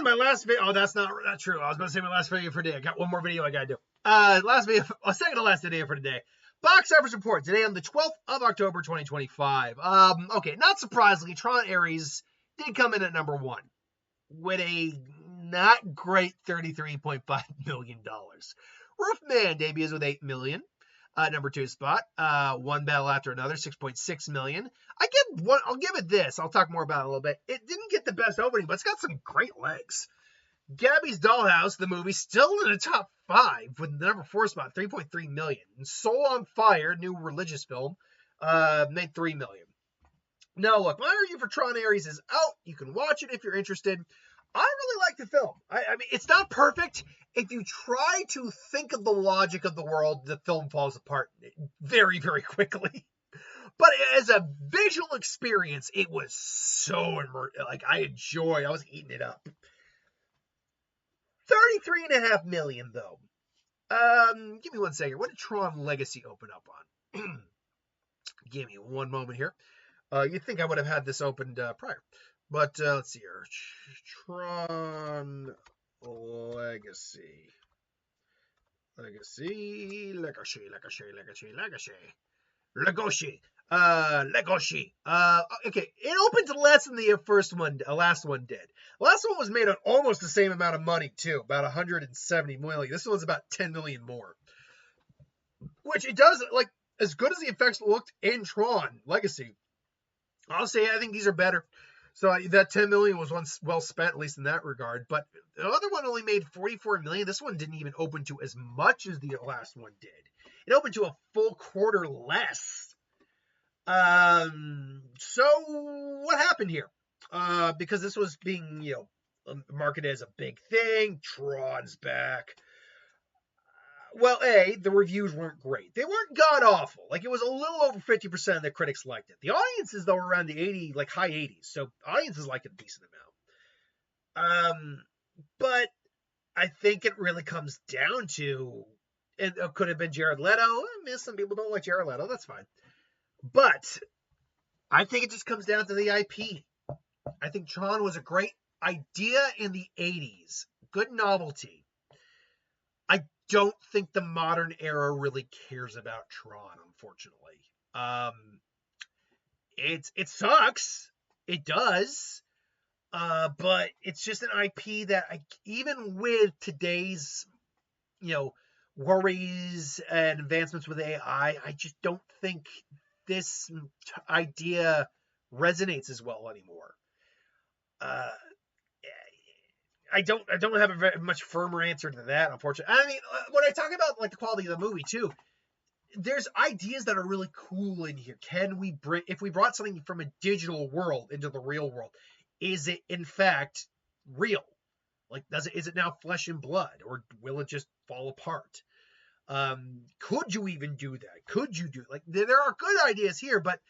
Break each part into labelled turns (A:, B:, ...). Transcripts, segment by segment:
A: my last video. Oh, that's not true. I was going to say my last video for today. I got one more video I got to do. Last video, second to last video for today. Box office report today on the 12th of October, 2025. Okay, not surprisingly, Tron Ares did come in at number one with a not great $33.5 million. Roofman debuts with $8 million. Number two spot. One Battle After Another, $6.6 million. I'll give it this. I'll talk more about it a little bit. It didn't get the best opening, but it's got some great legs. Gabby's Dollhouse, the movie, still in the top 5 with the number 4 spot, $3.3 million. And Soul on Fire, new religious film, made $3 million. Now, look, my review for Tron Ares is out. You can watch it if you're interested. I really like the film. I mean, it's not perfect. If you try to think of the logic of the world, the film falls apart very, very quickly. But as a visual experience, it was so immersive. Like, I was eating it up. $33.5 million, though. Give me 1 second. What did Tron Legacy open up on? Give me one moment here. You'd think I would have had this opened prior. But let's see here. Tron Legacy. Legacy. Okay, it opened less than the last one did. The last one was made on almost the same amount of money too, about 170 million. This one's about 10 million more. Which it does, like, as good as the effects looked in Tron Legacy, I'll say I think these are better. So that 10 million was once well spent, at least in that regard. But the other one only made 44 million. This one didn't even open to as much as the last one did. It opened to a full quarter less. So what happened here? Because this was being, marketed as a big thing. Tron's back. Well, the reviews weren't great. They weren't god-awful. Like, it was a little over 50% of the critics liked it. The audiences, though, were around the high 80s. So audiences liked it a decent amount. But I think it really comes down to, it could have been Jared Leto. Some people don't like Jared Leto. That's fine. But I think it just comes down to the IP. I think Tron was a great idea in the 80s. Good novelty. I don't think the modern era really cares about Tron, unfortunately. It sucks. It does. But it's just an IP that even with today's, worries and advancements with AI, I just don't think this idea resonates as well anymore. I don't have a very much firmer answer to that, unfortunately. I mean, when I talk about like the quality of the movie too, there's ideas that are really cool in here. If we brought something from a digital world into the real world, is it in fact real? Like, is it now flesh and blood, or will it just fall apart? Could you even do that? Could you do, like, there are good ideas here, but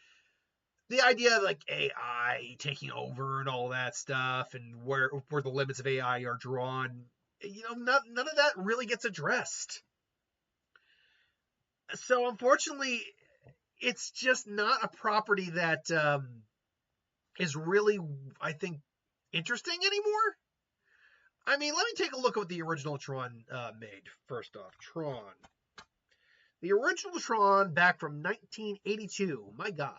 A: the idea of like AI taking over and all that stuff, and where the limits of AI are drawn, none of that really gets addressed. So unfortunately, it's just not a property that is really, I think, interesting anymore. I mean, let me take a look at what the original Tron made. First off, Tron. The original Tron, back from 1982, my God,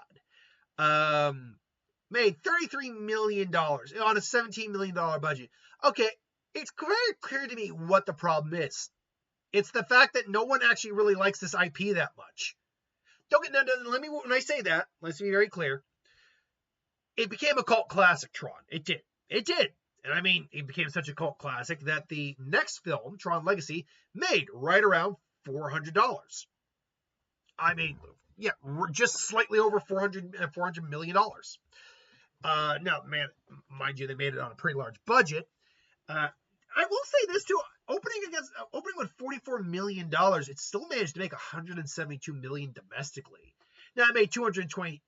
A: made $33 million on a $17 million budget. Okay, it's very clear to me what the problem is. It's the fact that no one actually really likes this IP that much. When I say that, let's be very clear. It became a cult classic, Tron. It did. And I mean, it became such a cult classic that the next film, Tron Legacy, made right around $400. I mean, yeah, just slightly over $400 million. Now, man, mind you, they made it on a pretty large budget. I will say this too: opening with $44 million, it still managed to make $172 million domestically. Now, it made $228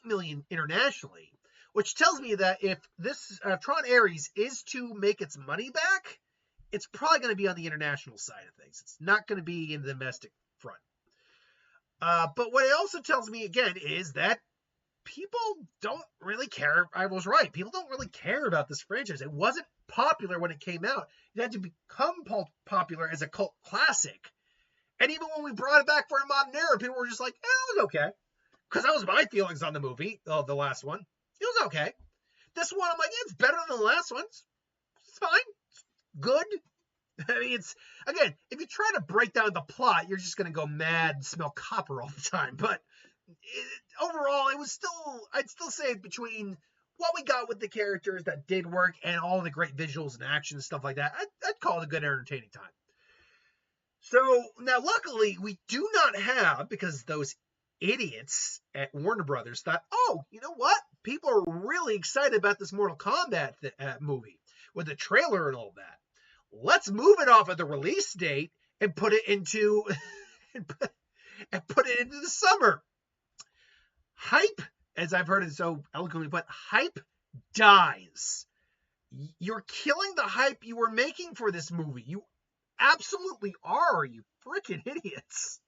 A: million internationally, which tells me that if this Tron Ares is to make its money back, it's probably going to be on the international side of things. It's not going to be in the domestic front. But what it also tells me, again, is that people don't really care. I was right. People don't really care about this franchise. It wasn't popular when it came out. It had to become popular as a cult classic. And even when we brought it back for a modern era, people were just like, it was okay. Because that was my feelings on the movie, the last one. It was okay. This one, I'm like, it's better than the last one. It's fine. It's good. I mean, it's, again, if you try to break down the plot, you're just going to go mad and smell copper all the time. But overall, it was still, I'd still say between what we got with the characters that did work and all the great visuals and action and stuff like that, I'd call it a good entertaining time. So now, luckily, we do not have, because those idiots at Warner Brothers thought, oh, you know what? People are really excited about this Mortal Kombat movie with the trailer and all that. Let's move it off of the release date and put it into and put it into the summer. Hype, as I've heard it so eloquently put, hype dies. You're killing the hype you were making for this movie. You absolutely are, you freaking idiots.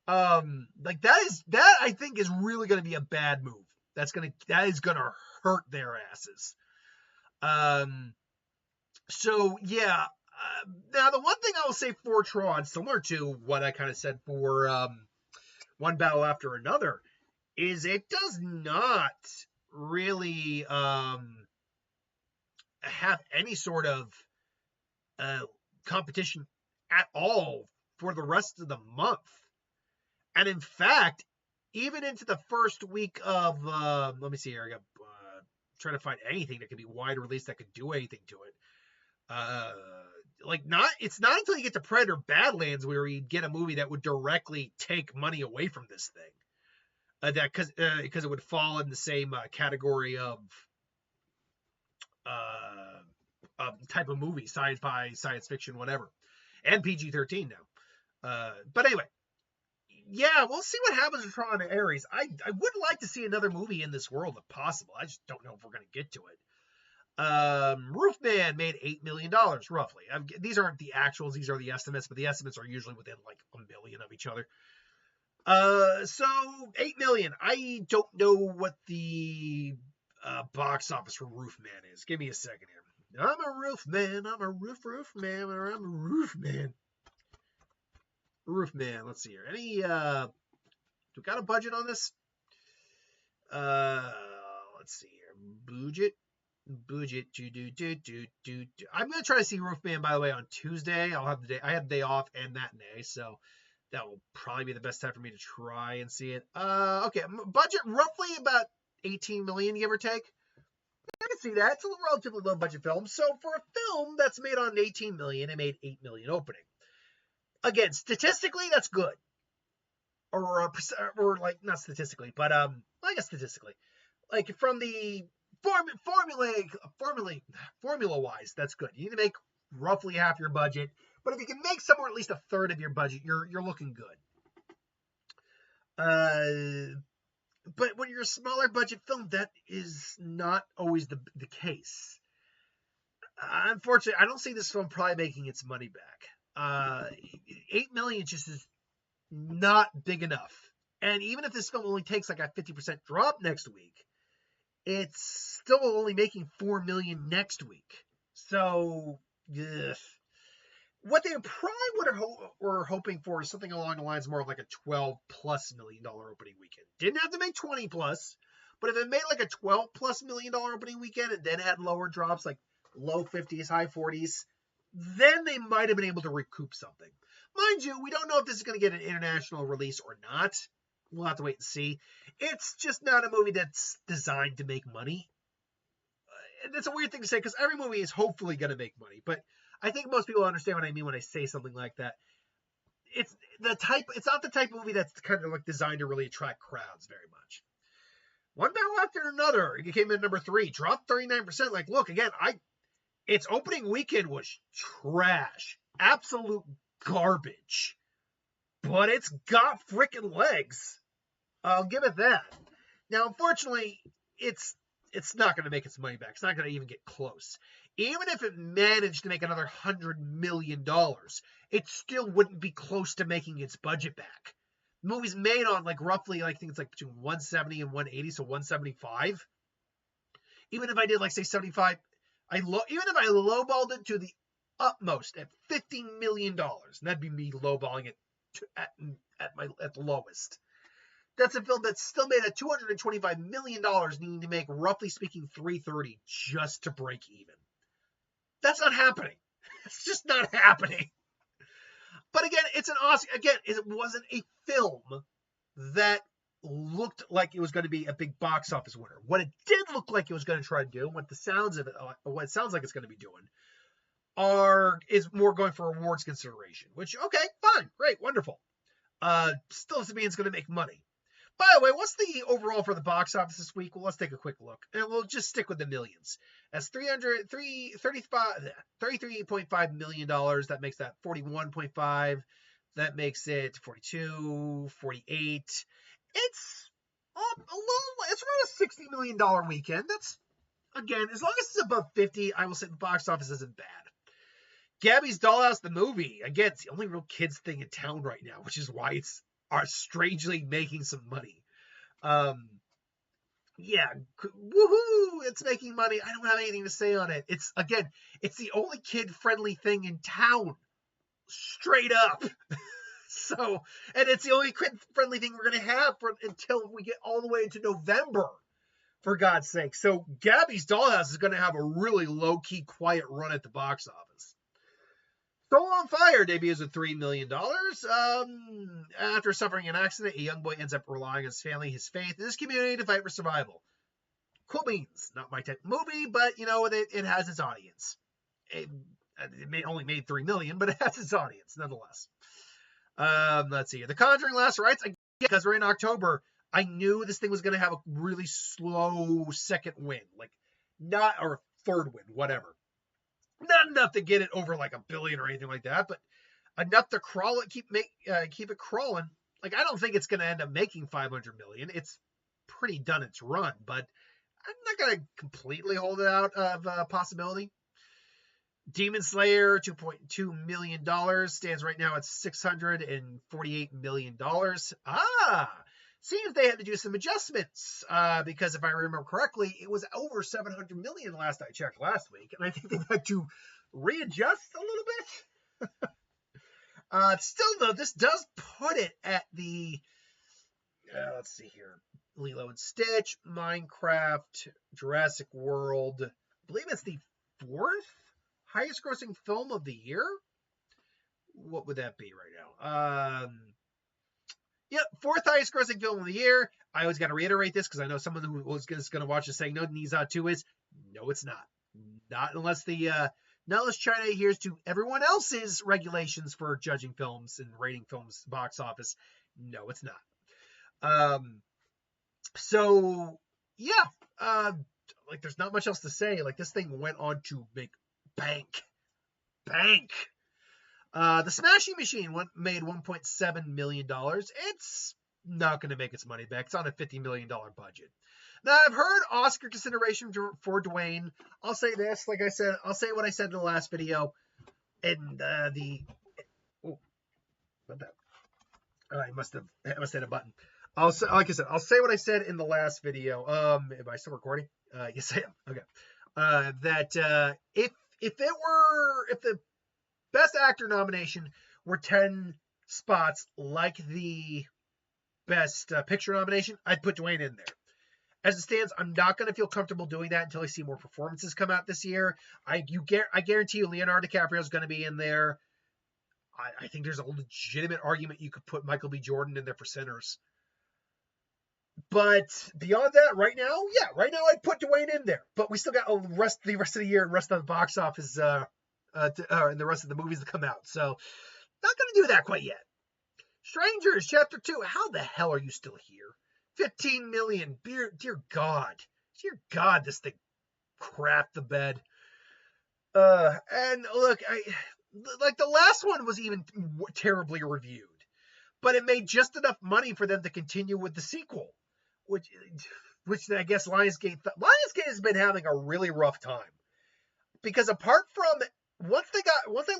A: Like that I think is really going to be a bad move. That is going to hurt their asses. So yeah, now the one thing I will say for Tron, similar to what I kind of said for One Battle After Another, is it does not really have any sort of competition at all for the rest of the month. And in fact, even into the first week of, let me see here, I got trying to find anything that could be wide release that could do anything to it. It's not until you get to Predator Badlands where you get a movie that would directly take money away from this thing. Because it would fall in the same category of type of movie, sci-fi, science fiction, whatever, and PG-13 now. But anyway, yeah, we'll see what happens with Tron and Ares. I would like to see another movie in this world if possible. I just don't know if we're going to get to it. Roofman made $8 million roughly. These aren't the actuals; these are the estimates, but the estimates are usually within like a million of each other. So $8 million. I don't know what the box office for Roofman is. Give me a second here. I'm a roofman. I'm a roofman, or I'm a roofman. Roofman. Let's see here. Any do we got a budget on this? Let's see here. Budget. I'm gonna try to see Roofman, by the way, on Tuesday. I have the day off and that day, so that will probably be the best time for me to try and see it. Okay, budget roughly about 18 million, give or take. I can see that. It's a relatively low budget film. So for a film that's made on 18 million, it made 8 million opening. Again, statistically, that's good. Or like, not statistically, but I guess statistically. Like from the formula wise, that's good. You need to make roughly half your budget. But if you can make somewhere at least a third of your budget, you're looking good. But when you're a smaller budget film, that is not always the case. Unfortunately, I don't see this film probably making its money back. 8 million just is not big enough. And even if this film only takes like a 50% drop next week, it's still only making 4 million next week. So, ugh. What they probably were hoping for is something along the lines more of like a $12+ million opening weekend. Didn't have to make 20+, but if it made like a $12+ million opening weekend and then had lower drops like low 50s, high 40s, then they might have been able to recoup something. Mind you, we don't know if this is going to get an international release or not. We'll have to wait and see. It's just not a movie that's designed to make money. That's a weird thing to say because every movie is hopefully going to make money, but I think most people understand what I mean when I say something like that. It's not the type of movie that's kind of like designed to really attract crowds very much. One Battle After Another, it came in number 3, dropped 39%. Like, look, again, its opening weekend was trash, absolute garbage, but it's got freaking legs. I'll give it that. Now, unfortunately, it's not going to make its money back. It's not going to even get close. Even if it managed to make another $100 million, it still wouldn't be close to making its budget back. Movies made on like roughly, I think it's like between 170 and 180, so 175. Even if I did like say 75, even if I lowballed it to the utmost at $50 million, and that'd be me lowballing it at the lowest. That's a film that's still made at $225 million, needing to make, roughly speaking, 330 just to break even. That's not happening. It's just not happening. But again, it's an Oscar. Again, it wasn't a film that looked like it was going to be a big box office winner. What it did look like it was going to try to do, what it sounds like it's going to be doing, is more going for awards consideration. Which, okay, fine, great, wonderful. Still doesn't mean it's going to make money. By the way, what's the overall for the box office this week? Well, let's take a quick look. And we'll just stick with the millions. That's $33.5 million. That makes that 41.5. That makes it 42, 48. It's it's around a $60 million weekend. That's, again, as long as it's above 50, I will say the box office isn't bad. Gabby's Dollhouse, the movie. Again, it's the only real kids thing in town right now, which is why it's strangely making some money. Yeah, woohoo, it's making money. I don't have anything to say on it. It's the only kid-friendly thing in town. Straight up. So, and it's the only kid-friendly thing we're going to have until we get all the way into November, for God's sake. So, Gabby's Dollhouse is going to have a really low-key, quiet run at the box office. Soul on Fire debuts at $3 million. After suffering an accident, a young boy ends up relying on his family, his faith, and his community to fight for survival. Cool beans. Not my type of movie, but, you know, it has its audience. It only made $3 million, but it has its audience, nonetheless. Let's see. The Conjuring Last Rites, because we're in October, I knew this thing was going to have a really slow second win. Or third win, whatever. Not enough to get it over like $1 billion or anything like that, but enough to crawl it, keep it crawling. I don't think it's going to end up making $500 million. It's pretty done its run, but I'm not going to completely hold it out of possibility. Demon Slayer, $2.2 million, stands right now at $648 million. Seems they had to do some adjustments, because if I remember correctly, it was over $700 million last I checked last week, and I think they had to readjust a little bit. Still, though, this does put it at the, let's see here, Lilo and Stitch, Minecraft, Jurassic World. I believe it's the 4th highest grossing film of the year. What would that be right now? Yep, 4th highest grossing film of the year. I always got to reiterate this because I know someone who was going to watch this saying, no, Nisa 2 is. No, it's not. Not unless China adheres to everyone else's regulations for judging films and rating films box office. No, it's not. So, yeah. There's not much else to say. This thing went on to make bank. The Smashing Machine made $1.7 million. It's not going to make its money back. It's on a $50 million budget. Now, I've heard Oscar consideration for Dwayne. I'll say this, like I said, I'll say what I said in the last video. And I must have hit a button. Like I said, I'll say what I said in the last video. Am I still recording? Yes, I am. Okay. If the Best Actor nomination were 10 spots like the Best Picture nomination, I'd put Dwayne in there. As it stands, I'm not going to feel comfortable doing that until I see more performances come out this year. I guarantee you Leonardo DiCaprio is going to be in there. I think there's a legitimate argument you could put Michael B. Jordan in there for Sinners. But beyond that, right now I'd put Dwayne in there. But we still got the rest of the year and rest of the box office and the rest of the movies to come out. So, not going to do that quite yet. Strangers, Chapter 2. How the hell are you still here? 15 million. Dear God. Dear God, this thing crapped the bed. And look, the last one was even terribly reviewed. But it made just enough money for them to continue with the sequel. Which I guess Lionsgate has been having a really rough time. Because apart from once they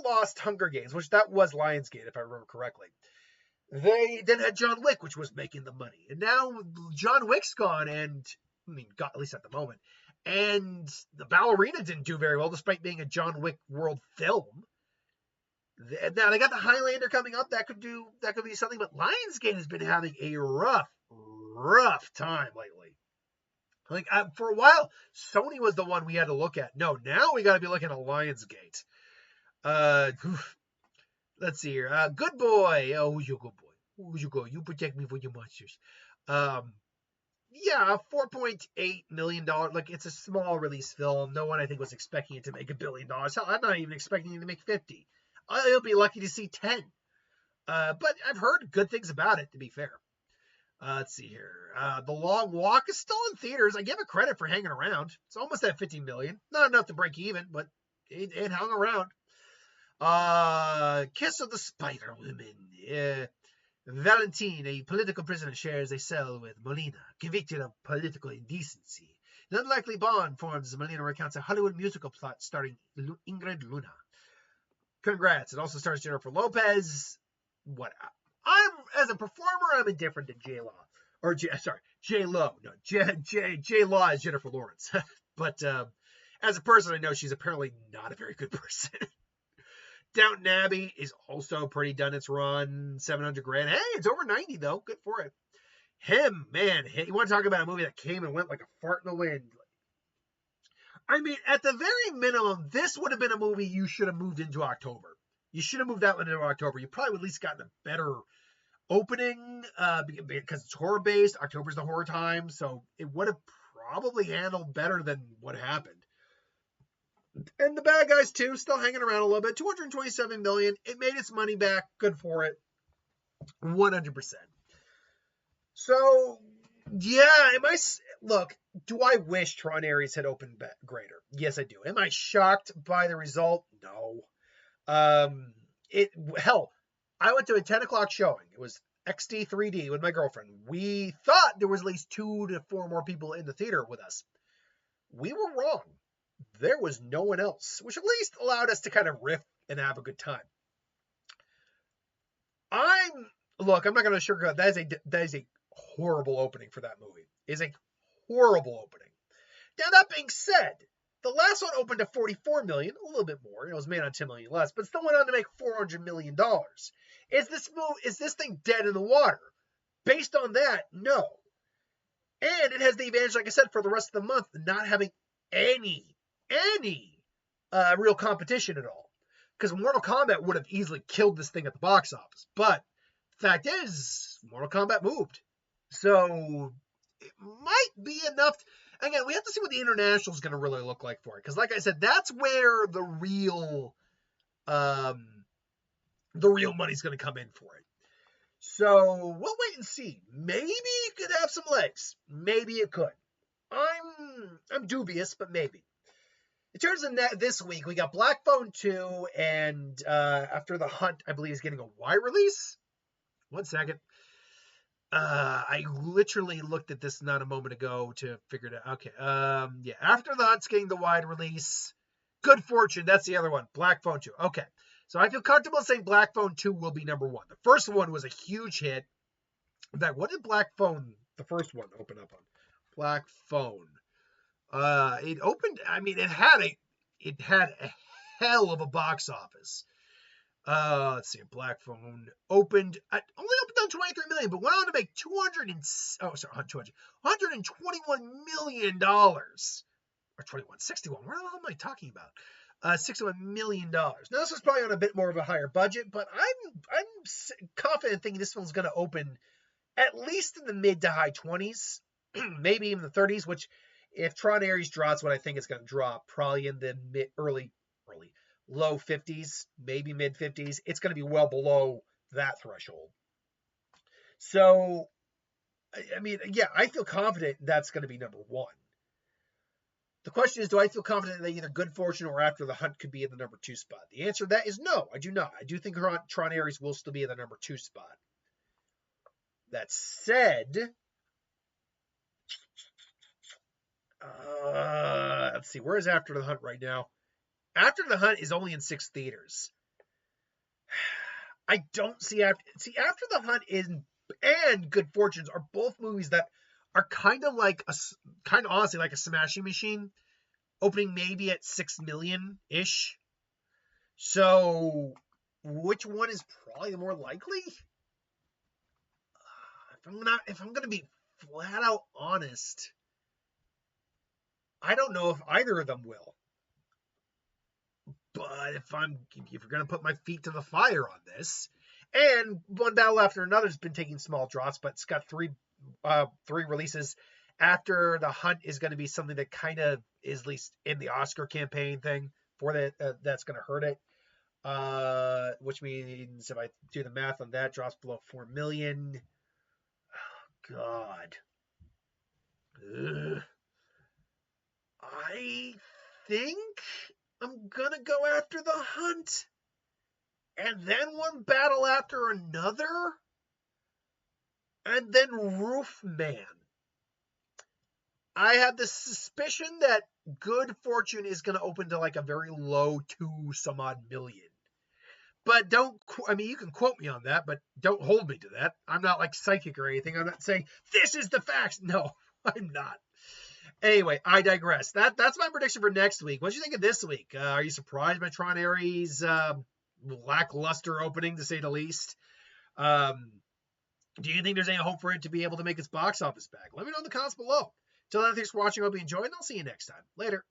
A: lost Hunger Games, which that was Lionsgate, if I remember correctly, They then had John Wick, which was making the money. And now John Wick's gone, and I mean, at least at the moment. And the Ballerina didn't do very well, despite being a John Wick world film. Now they got the Highlander coming up. That could be something. But Lionsgate has been having a rough time lately. Like for a while, Sony was the one we had to look at. No, now we got to be looking at Lionsgate. Let's see here. Good boy. Oh, who's your good boy? Who's your good? You protect me from your monsters. Yeah, $4.8 million. Like, it's a small release film. No one, I think, was expecting it to make $1 billion. Hell, I'm not even expecting it to make 50. I'll be lucky to see 10. But I've heard good things about it, to be fair. Let's see here. The Long Walk is still in theaters. I give it credit for hanging around. It's almost at 50 million. Not enough to break even, but it hung around. Kiss of the Spider Woman. Valentine, a political prisoner, shares a cell with Molina, convicted of political indecency. An unlikely bond forms as Molina recounts a Hollywood musical plot starring Ingrid Luna. Congrats. It also stars Jennifer Lopez. As a performer, I'm indifferent to J-Law. J-Lo. No, J-Law is Jennifer Lawrence. But as a person, I know she's apparently not a very good person. Downton Abbey is also pretty done its run, $700,000. Hey, it's over 90 though. Good for it. You want to talk about a movie that came and went like a fart in the wind? I mean, at the very minimum, this would have been a movie you should have moved into October. You should have moved that one into October. You probably would at least gotten a better opening because it's horror based. October's the horror time, so it would have probably handled better than what happened. And the Bad Guys 2 still hanging around a little bit. $227 million. It made its money back. Good for it. 100%. So, yeah, look, do I wish Tron Ares had opened greater? Yes, I do. Am I shocked by the result? No. Hell, I went to a 10 o'clock showing. It was XD 3D with my girlfriend. We thought there was at least 2 to 4 more people in the theater with us. We were wrong. There was no one else, which at least allowed us to kind of riff and have a good time. I'm not going to sugarcoat. That is a horrible opening for that movie. It's a horrible opening. Now, that being said, the last one opened to $44 million, a little bit more. It was made on $10 million less, but still went on to make $400 million. Is this thing dead in the water? Based on that, no. And it has the advantage, like I said, for the rest of the month, not having any real competition at all. Because Mortal Kombat would have easily killed this thing at the box office. But the fact is, Mortal Kombat moved. So it might be enough. Again, we have to see what the international is going to really look like for it. Because like I said, that's where the real money's going to come in for it. So we'll wait and see. Maybe it could have some legs. Maybe it could. I'm dubious, but maybe. In terms of this week, we got Black Phone 2, and After the Hunt, I believe, is getting a wide release. 1 second. I literally looked at this not a moment ago to figure it out. Okay. Yeah, After the Hunt's getting the wide release. Good Fortune, that's the other one. Black Phone 2. Okay. So I feel comfortable saying Black Phone 2 will be number 1. The first one was a huge hit. In fact, what did Black Phone, the first one, open up on? Black Phone. It opened, I mean, it had a hell of a box office. Let's see, Black Phone only opened on 23 million, but went on to make $121 million. Or 61. What the hell am I talking about? $61 million. Now, this was probably on a bit more of a higher budget, but I'm confident thinking this one's going to open at least in the mid to high 20s, maybe even the 30s, which if Tron Ares draws what I think it's going to draw, probably in the low 50s, maybe mid 50s, it's going to be well below that threshold. So, I mean, yeah, I feel confident that's going to be number 1. The question is, do I feel confident that either Good Fortune or After the Hunt could be in the number 2 spot? The answer to that is no, I do not. I do think Tron Ares will still be in the number 2 spot. That said, let's see, where is After the Hunt right now? After the Hunt is only in 6 theaters. I don't see After the Hunt and Good Fortunes are both movies that are kind of honestly like a smashing machine, opening maybe at 6 million ish. So, which one is probably the more likely? If I'm gonna be flat out honest, I don't know if either of them will. But if you're gonna put my feet to the fire on this, and One Battle After Another has been taking small drops, but it's got three releases. After the Hunt is going to be something that kind of is at least in the Oscar campaign thing for that. That's going to hurt it. Which means if I do the math on that, drops below 4 million. Oh, God. Ugh. I think I'm gonna go after the Hunt, and then One Battle After Another, and then Roof Man. I have the suspicion that Good Fortune is going to open to like a very low 2 some odd million. But you can quote me on that, but don't hold me to that. I'm not like psychic or anything. I'm not saying this is the facts. No, I'm not. Anyway, I digress. That's my prediction for next week. What do you think of this week? Are you surprised by Tron Ares' lackluster opening, to say the least? Do you think there's any hope for it to be able to make its box office back? Let me know in the comments below. Till then, thanks for watching. I hope you enjoyed, and I'll see you next time. Later.